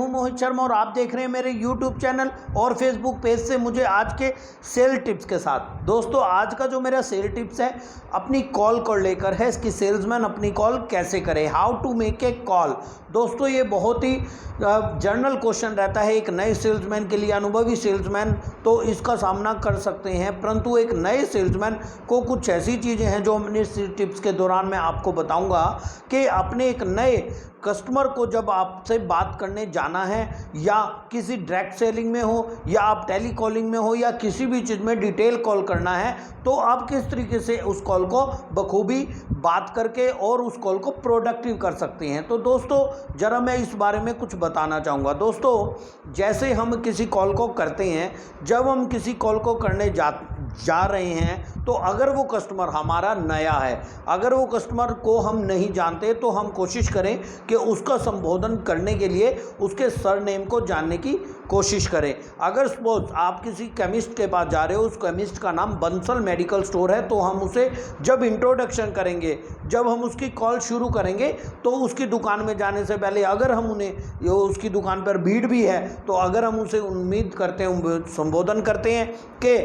हूं मोहित शर्मा और आप देख रहे हैं मेरे यूट्यूब चैनल और फेसबुक पेज से मुझे आज के सेल टिप्स के साथ। दोस्तों आज का जो मेरा सेल टिप्स है अपनी कॉल को लेकर है कि सेल्समैन अपनी कॉल कैसे करे, how to make a call. दोस्तों ये बहुत ही जनरल क्वेश्चन रहता है एक नए सेल्समैन के लिए। अनुभवी सेल्समैन तो इसका सामना कर सकते हैं, परंतु एक नए सेल्समैन को कुछ ऐसी चीज़ें हैं जो अपने टिप्स के दौरान मैं आपको बताऊंगा कि अपने एक नए कस्टमर को जब आपसे बात करने जाना है या किसी डायरेक्ट सेलिंग में हो या आप टेली कॉलिंग में हो या किसी भी चीज़ में डिटेल कॉल करना है तो आप किस तरीके से उस कॉल को बखूबी बात करके और उस कॉल को प्रोडक्टिव कर सकते हैं। तो दोस्तों ज़रा मैं इस बारे में कुछ बताना चाहूँगा। दोस्तों जैसे हम किसी कॉल को करते हैं, जब हम किसी कॉल को करने जा रहे हैं तो अगर वो कस्टमर हमारा नया है, अगर वो कस्टमर को हम नहीं जानते तो हम कोशिश करें कि उसका संबोधन करने के लिए उसके सरनेम को जानने की कोशिश करें। अगर सपोज आप किसी केमिस्ट के पास जा रहे हो, उस केमिस्ट का नाम बंसल मेडिकल स्टोर है, तो हम उसे जब इंट्रोडक्शन करेंगे, जब हम उसकी कॉल शुरू करेंगे तो उसकी दुकान में जाने से पहले अगर हम उन्हें उसकी दुकान पर भीड़ भी है तो अगर हम उसे उम्मीद करते हैं, संबोधन करते हैं कि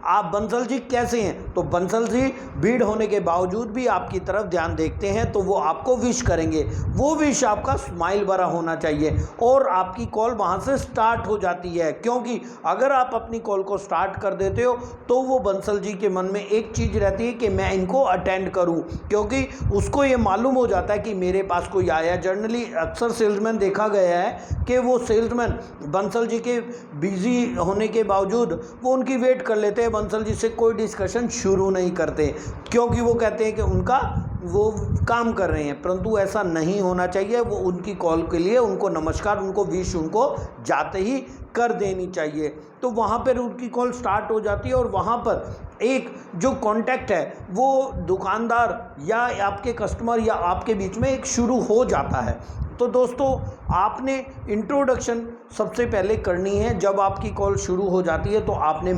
आप बंसल जी कैसे हैं, तो बंसल जी भीड़ होने के बावजूद भी आपकी तरफ ध्यान देखते हैं तो वो आपको विश करेंगे। वो विश आपका स्माइल भरा होना चाहिए और आपकी कॉल वहाँ से स्टार्ट हो जाती है। क्योंकि अगर आप अपनी कॉल को स्टार्ट कर देते हो तो वो बंसल जी के मन में एक चीज़ रहती है कि मैं इनको अटेंड करूं, क्योंकि उसको ये मालूम हो जाता है कि मेरे पास कोई आया। जनरली अक्सर सेल्समैन देखा गया है कि वो सेल्समैन बंसल जी के बिजी होने के बावजूद वो उनकी वेट कर लेते हैं, बंसल जी से कोई डिस्कशन शुरू नहीं करते क्योंकि वो कहते हैं कि उनका वो काम कर रहे हैं, परंतु ऐसा नहीं होना चाहिए। वो उनकी कॉल के लिए उनको नमस्कार, उनको विश उनको जाते ही कर देनी चाहिए। तो वहाँ पर उनकी कॉल स्टार्ट हो जाती है और वहाँ पर एक जो कांटेक्ट है वो दुकानदार या आपके कस्टमर या आपके बीच में एक शुरू हो जाता है। तो दोस्तों आपने इंट्रोडक्शन सबसे पहले करनी है। जब आपकी कॉल शुरू हो जाती है तो आपने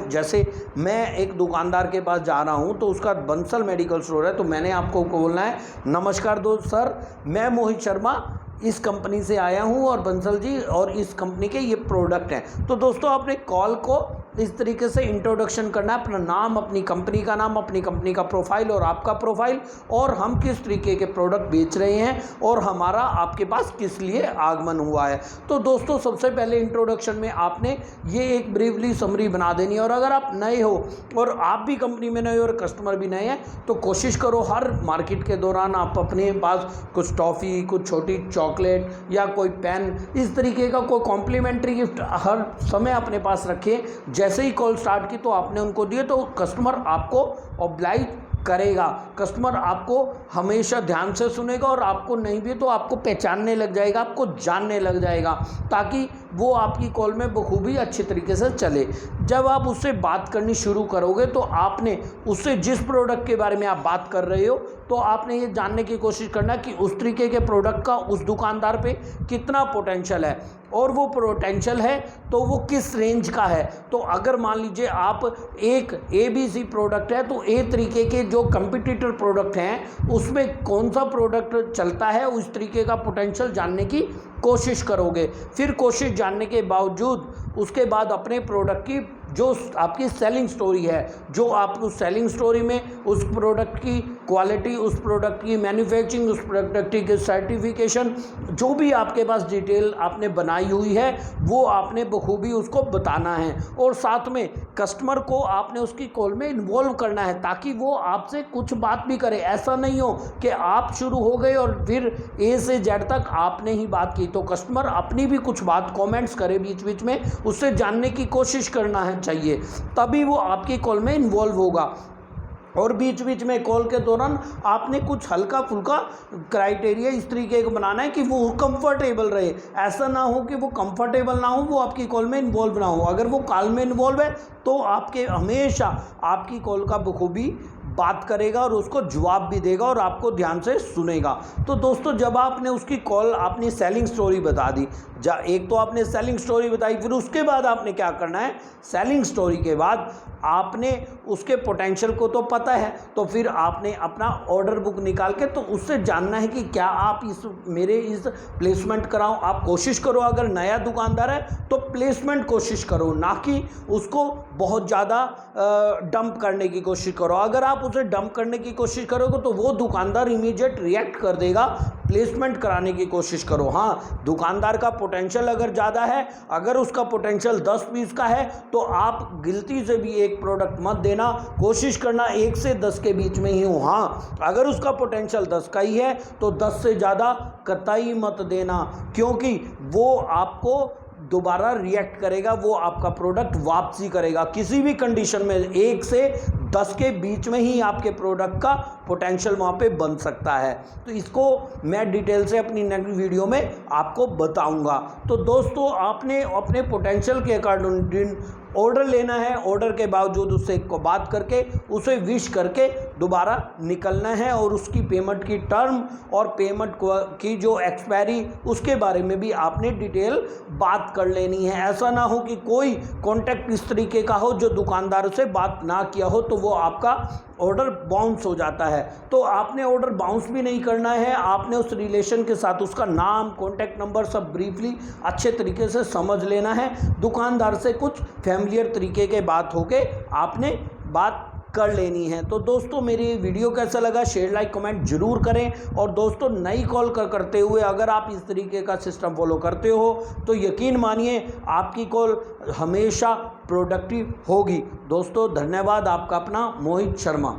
जैसे मैं एक दुकानदार के पास जा रहा हूं तो उसका बंसल मेडिकल स्टोर है, तो मैंने आपको बोलना है नमस्कार दोस्त सर, मैं मोहित शर्मा इस कंपनी से आया हूं और बंसल जी और इस कंपनी के ये प्रोडक्ट हैं। तो दोस्तों आपने कॉल को इस तरीके से इंट्रोडक्शन करना है, अपना नाम, अपनी कंपनी का नाम, अपनी कंपनी का प्रोफाइल और आपका प्रोफाइल और हम किस तरीके के प्रोडक्ट बेच रहे हैं और हमारा आपके पास किस लिए आगमन हुआ है। तो दोस्तों सबसे पहले इंट्रोडक्शन में आपने ये एक ब्रीफली समरी बना देनी है। और अगर आप नए हो और आप भी कंपनी में नए हो और कस्टमर भी नए हैं तो कोशिश करो हर मार्केट के दौरान आप अपने पास कुछ टॉफ़ी, कुछ छोटी चॉकलेट या कोई पेन, इस तरीके का कोई कॉम्प्लीमेंट्री गिफ्ट हर समय अपने पास रखें। जैसे ही कॉल स्टार्ट की तो आपने उनको दिए तो कस्टमर आपको ऑब्लाइज करेगा, कस्टमर आपको हमेशा ध्यान से सुनेगा और आपको नहीं भी तो आपको पहचानने लग जाएगा, आपको जानने लग जाएगा, ताकि वो आपकी कॉल में बखूबी अच्छी तरीके से चले। जब आप उससे बात करनी शुरू करोगे तो आपने उससे जिस प्रोडक्ट के बारे में आप बात कर रहे हो तो आपने ये जानने की कोशिश करना कि उस तरीके के प्रोडक्ट का उस दुकानदार पे कितना पोटेंशियल है और वो पोटेंशियल है तो वो किस रेंज का है। तो अगर मान लीजिए आप एक ABC प्रोडक्ट है तो ए तरीके के जो कंपिटिटर प्रोडक्ट हैं उसमें कौन सा प्रोडक्ट चलता है, उस तरीके का पोटेंशियल जानने की कोशिश करोगे। फिर कोशिश जानने के बावजूद उसके बाद अपने प्रोडक्ट की जो आपकी सेलिंग स्टोरी है, जो आप उस सेलिंग स्टोरी में उस प्रोडक्ट की क्वालिटी, उस प्रोडक्ट की मैन्युफैक्चरिंग, उस प्रोडक्ट की सर्टिफिकेशन, जो भी आपके पास डिटेल आपने बनाई हुई है वो आपने बखूबी उसको बताना है। और साथ में कस्टमर को आपने उसकी कॉल में इन्वॉल्व करना है ताकि वो आपसे कुछ बात भी करे। ऐसा नहीं हो कि आप शुरू हो गए और फिर A से Z तक आपने ही बात की, तो कस्टमर अपनी भी कुछ बात कमेंट्स करे बीच बीच में, उससे जानने की कोशिश करना है चाहिए, तभी वो आपकी कॉल में इन्वॉल्व होगा। और बीच बीच में कॉल के दौरान आपने कुछ हल्का फुल्का क्राइटेरिया इस तरीके का बनाना है कि वो कंफर्टेबल रहे। ऐसा ना हो कि वो कंफर्टेबल ना हो, वो आपकी कॉल में इन्वॉल्व ना हो। अगर वो कॉल में इन्वॉल्व है तो आपके हमेशा आपकी कॉल का बखूबी बात करेगा और उसको जवाब भी देगा और आपको ध्यान से सुनेगा। तो दोस्तों जब आपने उसकी कॉल अपनी सेलिंग स्टोरी बता दी, एक तो आपने सेलिंग स्टोरी बताई, फिर उसके बाद आपने क्या करना है, सेलिंग स्टोरी के बाद आपने उसके पोटेंशियल को तो पता है, तो फिर आपने अपना ऑर्डर बुक निकाल के तो उससे जानना है कि क्या आप मेरे इस प्लेसमेंट कराऊं। आप कोशिश करो, अगर नया दुकानदार है तो प्लेसमेंट कोशिश करो, ना कि उसको बहुत ज़्यादा डंप करने की कोशिश करो। अगर आप उसे डंप करने की कोशिश करोगे तो वो दुकानदार इमीडिएट रिएक्ट कर देगा। प्लेसमेंट कराने की कोशिश करो। हाँ, दुकानदार का पोटेंशियल अगर ज़्यादा है, अगर उसका पोटेंशियल 10-20 का है तो आप गलती से भी एक प्रोडक्ट मत देना, कोशिश करना 1 से 10 के बीच में ही हो। हाँ, अगर उसका पोटेंशियल 10 का ही है तो 10 से ज़्यादा कतई मत देना, क्योंकि वो आपको दोबारा रिएक्ट करेगा, वो आपका प्रोडक्ट वापसी करेगा। किसी भी कंडीशन में 1 से 10 के बीच में ही आपके प्रोडक्ट का पोटेंशियल वहाँ पे बन सकता है। तो इसको मैं डिटेल से अपनी नेक्स्ट वीडियो में आपको बताऊंगा। तो दोस्तों आपने अपने पोटेंशियल के अकॉर्डिंग ऑर्डर लेना है, ऑर्डर के बावजूद उससे को बात करके उसे विश करके दोबारा निकलना है, और उसकी पेमेंट की टर्म और पेमेंट की जो एक्सपायरी उसके बारे में भी आपने डिटेल बात कर लेनी है। ऐसा ना हो कि कोई कॉन्टैक्ट इस तरीके का हो जो दुकानदार से बात ना किया हो तो वो आपका ऑर्डर बाउंस हो जाता है। तो आपने ऑर्डर बाउंस भी नहीं करना है, आपने उस रिलेशन के साथ उसका नाम, कॉन्टैक्ट नंबर सब ब्रीफली अच्छे तरीके से समझ लेना है। दुकानदार से कुछ फैमिलियर तरीके के बात होके आपने बात कर लेनी है। तो दोस्तों मेरी वीडियो कैसा लगा, शेयर लाइक कमेंट जरूर करें। और दोस्तों नई कॉल करते हुए अगर आप इस तरीके का सिस्टम फॉलो करते हो तो यकीन मानिए आपकी कॉल हमेशा प्रोडक्टिव होगी। दोस्तों धन्यवाद, आपका अपना मोहित शर्मा।